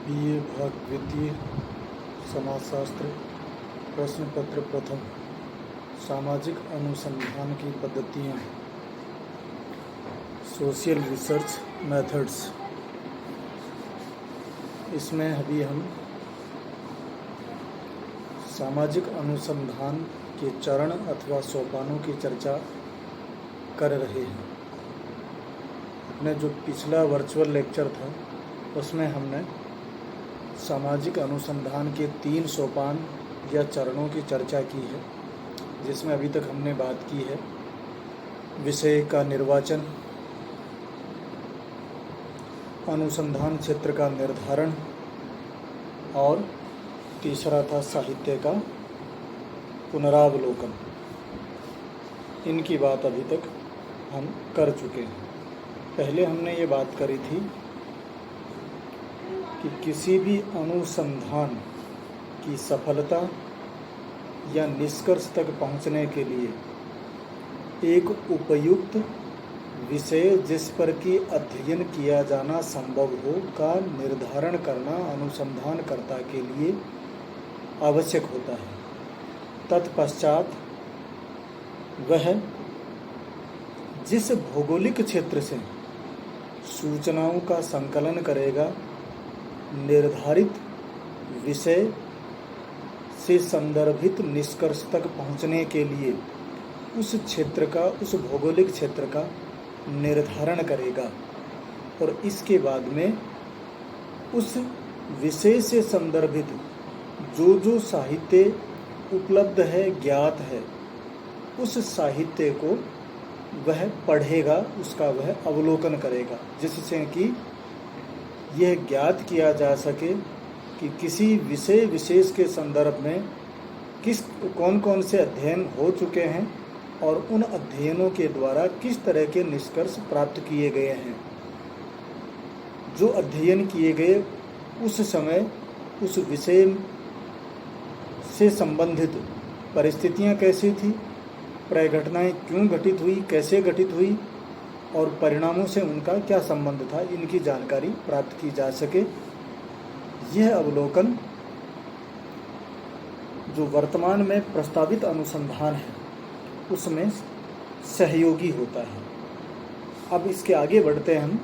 BA भाग द्वितीय समाजशास्त्र प्रश्न पत्र प्रथम सामाजिक अनुसंधान की पद्धतियाँ सोशल रिसर्च मेथड्स। इसमें अभी हम सामाजिक अनुसंधान के चरण अथवा सोपानों की चर्चा कर रहे हैं। अपने जो पिछला वर्चुअल लेक्चर था उसमें हमने सामाजिक अनुसंधान के 3 सोपान या चरणों की चर्चा की है, जिसमें अभी तक हमने बात की है विषय का निर्वाचन, अनुसंधान क्षेत्र का निर्धारण और तीसरा था साहित्य का पुनरावलोकन। इनकी बात अभी तक हम कर चुके हैं। पहले हमने ये बात करी थी कि किसी भी अनुसंधान की सफलता या निष्कर्ष तक पहुंचने के लिए एक उपयुक्त विषय जिस पर कि अध्ययन किया जाना संभव हो का निर्धारण करना अनुसंधानकर्ता के लिए आवश्यक होता है। तत्पश्चात वह जिस भौगोलिक क्षेत्र से सूचनाओं का संकलन करेगा, निर्धारित विषय से संदर्भित निष्कर्ष तक पहुंचने के लिए उस क्षेत्र का, उस भौगोलिक क्षेत्र का निर्धारण करेगा और इसके बाद में उस विषय से संदर्भित जो साहित्य उपलब्ध है, ज्ञात है, उस साहित्य को वह पढ़ेगा, उसका वह अवलोकन करेगा, जिससे कि यह ज्ञात किया जा सके कि किसी विषय विशेष के संदर्भ में कौन कौन से अध्ययन हो चुके हैं और उन अध्ययनों के द्वारा किस तरह के निष्कर्ष प्राप्त किए गए हैं। जो अध्ययन किए गए उस समय उस विषय से संबंधित परिस्थितियां कैसी थी, प्रघटनाएं क्यों घटित हुई, कैसे घटित हुई और परिणामों से उनका क्या संबंध था, इनकी जानकारी प्राप्त की जा सके। यह अवलोकन जो वर्तमान में प्रस्तावित अनुसंधान है उसमें सहयोगी होता है। अब इसके आगे बढ़ते हैं हम।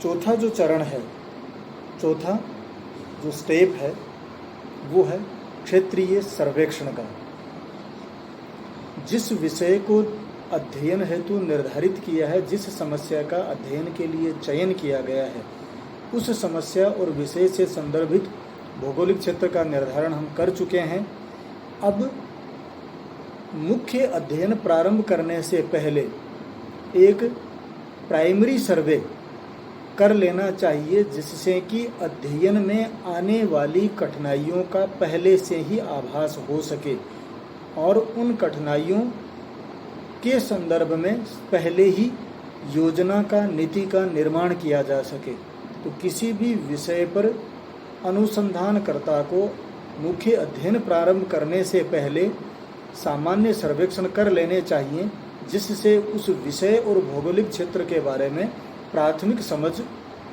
चौथा जो चरण है, चौथा जो स्टेप है वो है क्षेत्रीय सर्वेक्षण का। जिस विषय को अध्ययन हेतु निर्धारित किया है, जिस समस्या का अध्ययन के लिए चयन किया गया है, उस समस्या और विषय से संदर्भित भौगोलिक क्षेत्र का निर्धारण हम कर चुके हैं। अब मुख्य अध्ययन प्रारंभ करने से पहले एक प्राइमरी सर्वे कर लेना चाहिए, जिससे कि अध्ययन में आने वाली कठिनाइयों का पहले से ही आभास हो सके और उन कठिनाइयों के संदर्भ में पहले ही योजना का, नीति का निर्माण किया जा सके। तो किसी भी विषय पर अनुसंधानकर्ता को मुख्य अध्ययन प्रारंभ करने से पहले सामान्य सर्वेक्षण कर लेने चाहिए, जिससे उस विषय और भौगोलिक क्षेत्र के बारे में प्राथमिक समझ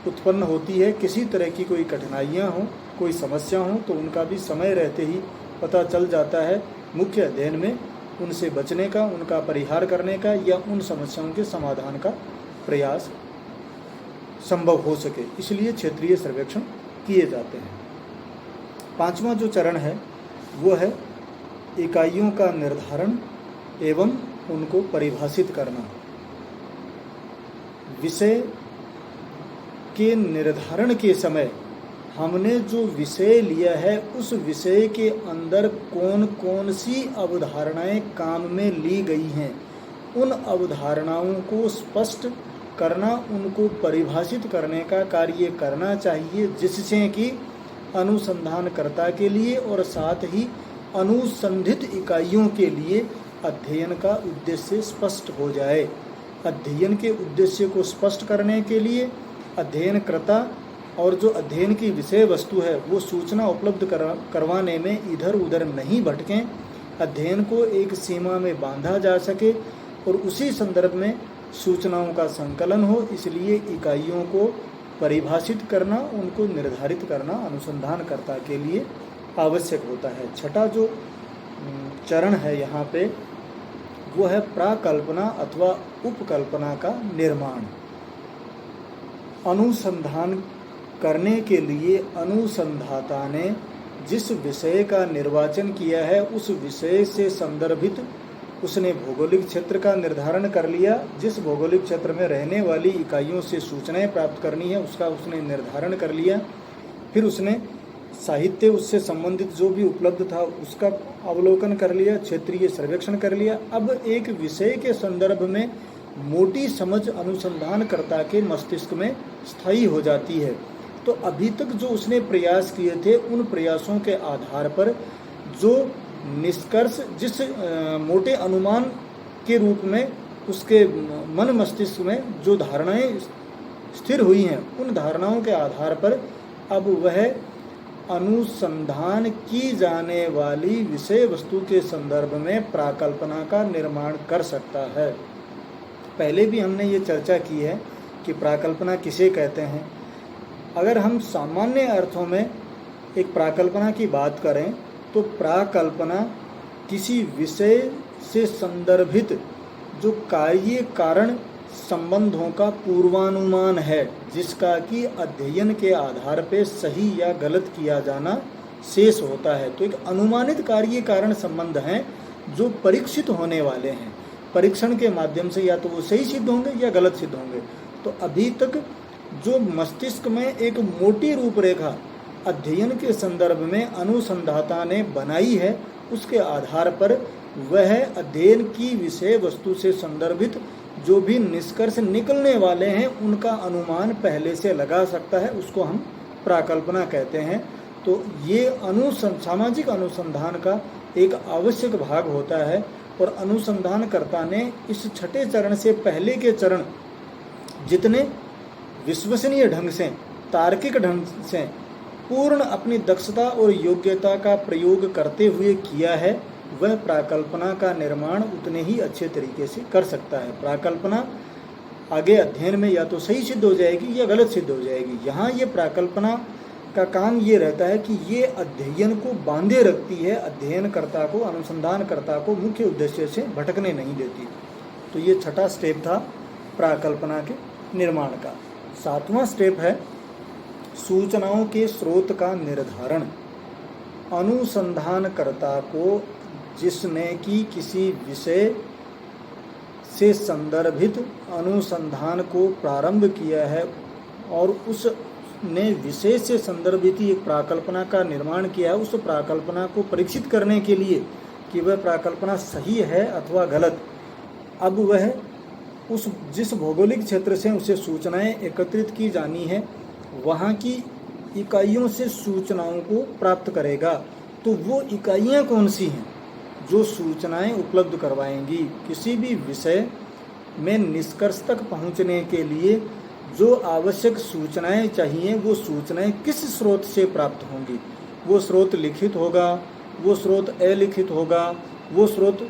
उत्पन्न होती है। किसी तरह की कोई कठिनाइयाँ हों, कोई समस्या हो तो उनका भी समय रहते ही पता चल जाता है। मुख्य अध्ययन में उनसे बचने का, उनका परिहार करने का या उन समस्याओं के समाधान का प्रयास संभव हो सके, इसलिए क्षेत्रीय सर्वेक्षण किए जाते हैं। पांचवा जो चरण है वो है इकाइयों का निर्धारण एवं उनको परिभाषित करना। विषय के निर्धारण के समय हमने जो विषय लिया है उस विषय के अंदर कौन कौन सी अवधारणाएं काम में ली गई हैं, उन अवधारणाओं को स्पष्ट करना, उनको परिभाषित करने का कार्य करना चाहिए, जिससे कि अनुसंधानकर्ता के लिए और साथ ही अनुसंधित इकाइयों के लिए अध्ययन का उद्देश्य स्पष्ट हो जाए। अध्ययन के उद्देश्य को स्पष्ट करने के लिए अध्ययनकर्ता और जो अध्ययन की विषय वस्तु है वो सूचना उपलब्ध करवाने में इधर उधर नहीं भटकें, अध्ययन को एक सीमा में बांधा जा सके और उसी संदर्भ में सूचनाओं का संकलन हो। इसलिए इकाइयों को परिभाषित करना, उनको निर्धारित करना अनुसंधानकर्ता के लिए आवश्यक होता है। छठा जो चरण है यहाँ पे वो है प्राकल्पना अथवा उपकल्पना का निर्माण। अनुसंधान करने के लिए अनुसंधाता ने जिस विषय का निर्वाचन किया है उस विषय से संदर्भित उसने भौगोलिक क्षेत्र का निर्धारण कर लिया। जिस भौगोलिक क्षेत्र में रहने वाली इकाइयों से सूचनाएं प्राप्त करनी है उसका उसने निर्धारण कर लिया। फिर उसने साहित्य उससे संबंधित जो भी उपलब्ध था उसका अवलोकन कर लिया, क्षेत्रीय सर्वेक्षण कर लिया। अब एक विषय के संदर्भ में मोटी समझ अनुसंधानकर्ता के मस्तिष्क में स्थायी हो जाती है। तो अभी तक जो उसने प्रयास किए थे उन प्रयासों के आधार पर जो निष्कर्ष जिस मोटे अनुमान के रूप में उसके मन मस्तिष्क में जो धारणाएं स्थिर हुई हैं उन धारणाओं के आधार पर अब वह अनुसंधान की जाने वाली विषय वस्तु के संदर्भ में प्राकल्पना का निर्माण कर सकता है। पहले भी हमने ये चर्चा की है कि प्राकल्पना किसे कहते हैं। अगर हम सामान्य अर्थों में एक प्राकल्पना की बात करें तो प्राकल्पना किसी विषय से संदर्भित जो कार्य कारण संबंधों का पूर्वानुमान है जिसका कि अध्ययन के आधार पर सही या गलत किया जाना शेष होता है। तो एक अनुमानित कार्य कारण संबंध हैं जो परीक्षित होने वाले हैं। परीक्षण के माध्यम से या तो वो सही सिद्ध होंगे या गलत सिद्ध होंगे। तो अभी तक जो मस्तिष्क में एक मोटी रूपरेखा अध्ययन के संदर्भ में अनुसंधाता ने बनाई है उसके आधार पर वह अध्ययन की विषय वस्तु से संदर्भित जो भी निष्कर्ष निकलने वाले हैं उनका अनुमान पहले से लगा सकता है, उसको हम प्राकल्पना कहते हैं। तो ये सामाजिक अनुसंधान का एक आवश्यक भाग होता है और अनुसंधानकर्ता ने इस छठे चरण से पहले के चरण जितने विश्वसनीय ढंग से, तार्किक ढंग से पूर्ण अपनी दक्षता और योग्यता का प्रयोग करते हुए किया है वह प्राकल्पना का निर्माण उतने ही अच्छे तरीके से कर सकता है। प्राकल्पना आगे अध्ययन में या तो सही सिद्ध हो जाएगी या गलत सिद्ध हो जाएगी। यहाँ ये प्राकल्पना का काम ये रहता है कि ये अध्ययन को बांधे रखती है, अध्ययनकर्ता को, अनुसंधानकर्ता को मुख्य उद्देश्य से भटकने नहीं देती। तो ये छठा स्टेप था प्राकल्पना के निर्माण का। सातवां स्टेप है सूचनाओं के स्रोत का निर्धारण। अनुसंधानकर्ता को जिसने कि किसी विषय से संदर्भित अनुसंधान को प्रारंभ किया है और उसने विषय से संदर्भित एक प्राकल्पना का निर्माण किया है, उस प्राकल्पना को परीक्षित करने के लिए कि वह प्राकल्पना सही है अथवा गलत, अब वह उस जिस भौगोलिक क्षेत्र से उसे सूचनाएं एकत्रित की जानी है वहाँ की इकाइयों से सूचनाओं को प्राप्त करेगा। तो वो इकाइयाँ कौन सी हैं जो सूचनाएं उपलब्ध करवाएंगी? किसी भी विषय में निष्कर्ष तक पहुँचने के लिए जो आवश्यक सूचनाएं चाहिए वो सूचनाएं किस स्रोत से प्राप्त होंगी? वो स्रोत लिखित होगा, वो स्रोत अलिखित होगा, वो स्रोत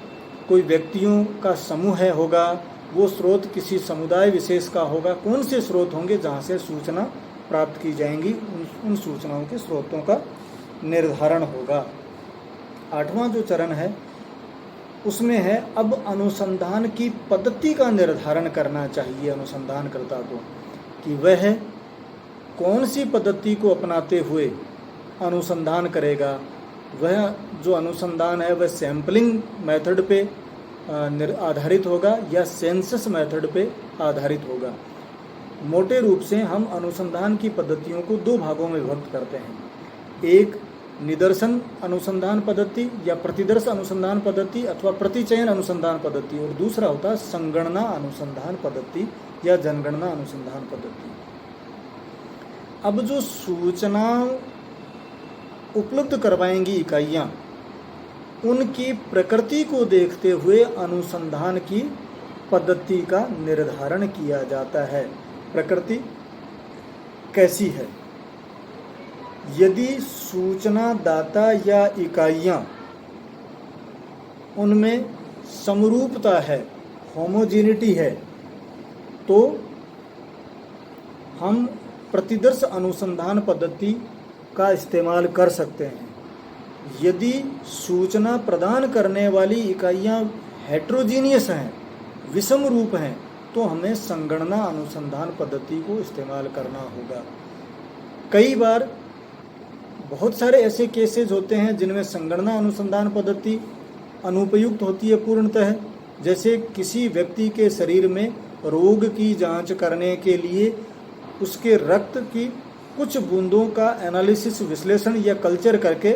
कोई व्यक्तियों का समूह होगा, वो स्रोत किसी समुदाय विशेष का होगा। कौन से स्रोत होंगे जहाँ से सूचना प्राप्त की जाएंगी? उन सूचनाओं के स्रोतों का निर्धारण होगा। आठवां जो चरण है उसमें है अब अनुसंधान की पद्धति का निर्धारण करना चाहिए अनुसंधानकर्ता को कि वह कौन सी पद्धति को अपनाते हुए अनुसंधान करेगा। वह जो अनुसंधान है वह सैम्पलिंग मेथड पे आधारित होगा या सेंसस मेथड पे आधारित होगा। मोटे रूप से हम अनुसंधान की पद्धतियों को दो भागों में विभक्त करते हैं। एक निदर्शन अनुसंधान पद्धति या प्रतिदर्श अनुसंधान पद्धति अथवा प्रतिचयन अनुसंधान पद्धति, और दूसरा होता है संगणना अनुसंधान पद्धति या जनगणना अनुसंधान पद्धति। अब जो सूचना उपलब्ध करवाएंगी इकाइयाँ, उनकी प्रकृति को देखते हुए अनुसंधान की पद्धति का निर्धारण किया जाता है। प्रकृति कैसी है? यदि सूचना दाता या इकाइयाँ उनमें समरूपता है, होमोजेनिटी है, तो हम प्रतिदर्श अनुसंधान पद्धति का इस्तेमाल कर सकते हैं। यदि सूचना प्रदान करने वाली इकाइयाँ हेट्रोजीनियस हैं, विषम रूप हैं, तो हमें संगणना अनुसंधान पद्धति को इस्तेमाल करना होगा। कई बार बहुत सारे ऐसे केसेस होते हैं जिनमें संगणना अनुसंधान पद्धति अनुपयुक्त होती है पूर्णतः। जैसे किसी व्यक्ति के शरीर में रोग की जांच करने के लिए उसके रक्त की कुछ बूंदों का एनालिसिस, विश्लेषण या कल्चर करके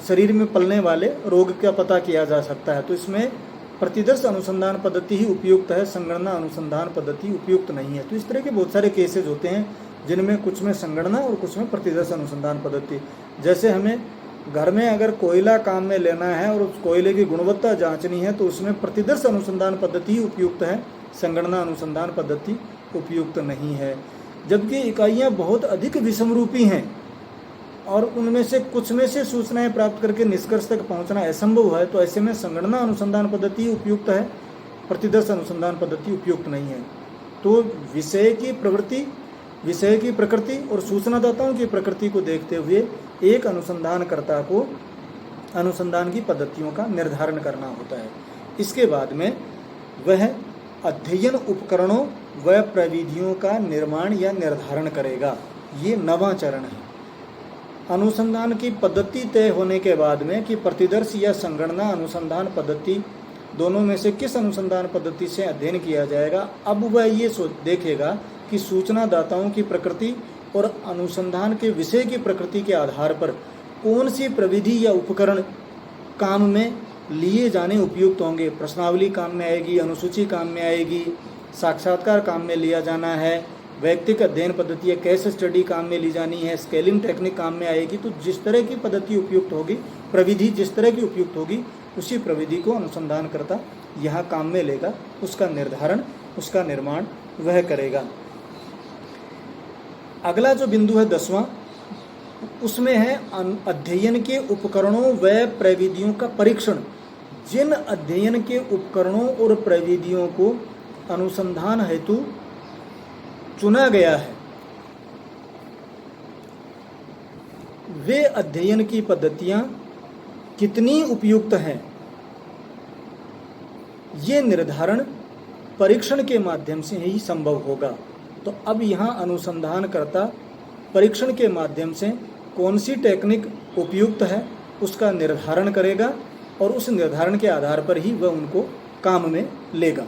शरीर में पलने वाले रोग का पता किया जा सकता है। तो इसमें प्रतिदर्श अनुसंधान पद्धति ही उपयुक्त है, संगणना अनुसंधान पद्धति उपयुक्त नहीं है। तो इस तरह के बहुत सारे केसेस होते हैं जिनमें कुछ में संगणना और कुछ में प्रतिदर्श अनुसंधान पद्धति। जैसे हमें घर में अगर कोयला काम में लेना है और उस कोयले की गुणवत्ता जांचनी है तो उसमें प्रतिदर्श अनुसंधान पद्धति ही उपयुक्त है, संगणना अनुसंधान पद्धति उपयुक्त नहीं है। जबकि इकाइयाँ बहुत अधिक विषमरूपी हैं और उनमें से कुछ में से सूचनाएं प्राप्त करके निष्कर्ष तक पहुंचना असंभव है, तो ऐसे में संगणना अनुसंधान पद्धति उपयुक्त है, प्रतिदर्श अनुसंधान पद्धति उपयुक्त नहीं है। तो विषय की प्रकृति और सूचनादाताओं की प्रकृति को देखते हुए एक अनुसंधानकर्ता को अनुसंधान की पद्धतियों का निर्धारण करना होता है। इसके बाद में वह अध्ययन उपकरणों व प्रविधियों का निर्माण या निर्धारण करेगा। ये नवां चरण है। अनुसंधान की पद्धति तय होने के बाद में कि प्रतिदर्श या संगणना अनुसंधान पद्धति दोनों में से किस अनुसंधान पद्धति से अध्ययन किया जाएगा, अब वह ये देखेगा कि सूचनादाताओं की प्रकृति और अनुसंधान के विषय की प्रकृति के आधार पर कौन सी प्रविधि या उपकरण काम में लिए जाने उपयुक्त होंगे। प्रश्नावली काम में आएगी, अनुसूची काम में आएगी, साक्षात्कार काम में लिया जाना है, वैयक्तिक अध्ययन पद्धति या केस स्टडी काम में ली जानी है, स्केलिंग टेक्निक काम में आएगी। तो जिस तरह की पद्धति उपयुक्त होगी, प्रविधि जिस तरह की उपयुक्त होगी, उसी प्रविधि को अनुसंधानकर्ता यहाँ काम में लेगा, उसका निर्धारण, उसका निर्माण वह करेगा। अगला जो बिंदु है 10वां, उसमें है अध्ययन के उपकरणों व प्रविधियों का परीक्षण। जिन अध्ययन के उपकरणों और प्रविधियों को अनुसंधान हेतु चुना गया है, वे अध्ययन की पद्धतियां कितनी उपयुक्त हैं, ये निर्धारण परीक्षण के माध्यम से ही संभव होगा। तो अब यहाँ अनुसंधानकर्ता परीक्षण के माध्यम से कौन सी टेक्निक उपयुक्त है उसका निर्धारण करेगा और उस निर्धारण के आधार पर ही वह उनको काम में लेगा।